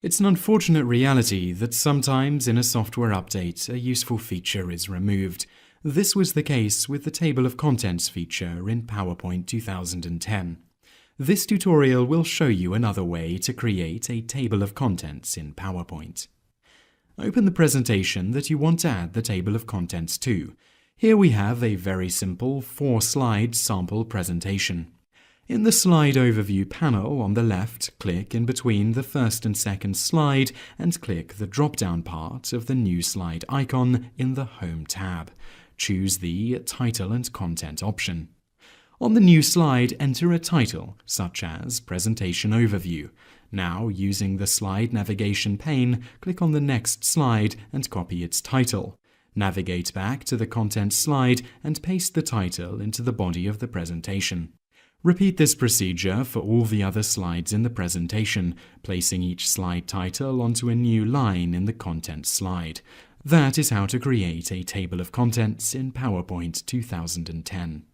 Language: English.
It's an unfortunate reality that sometimes in a software update a useful feature is removed. This was the case with the Table of Contents feature in PowerPoint 2010. This tutorial will show you another way to create a table of contents in PowerPoint. Open the presentation that you want to add the table of contents to. Here we have a very simple 4-slide sample presentation. In the Slide Overview panel on the left, click in between the first and second slide and click the drop-down part of the New Slide icon in the Home tab. Choose the Title and Content option. On the new slide, enter a title, such as Presentation Overview. Now, using the slide navigation pane, click on the next slide and copy its title. Navigate back to the content slide and paste the title into the body of the presentation. Repeat this procedure for all the other slides in the presentation, placing each slide title onto a new line in the content slide. That is how to create a table of contents in PowerPoint 2010.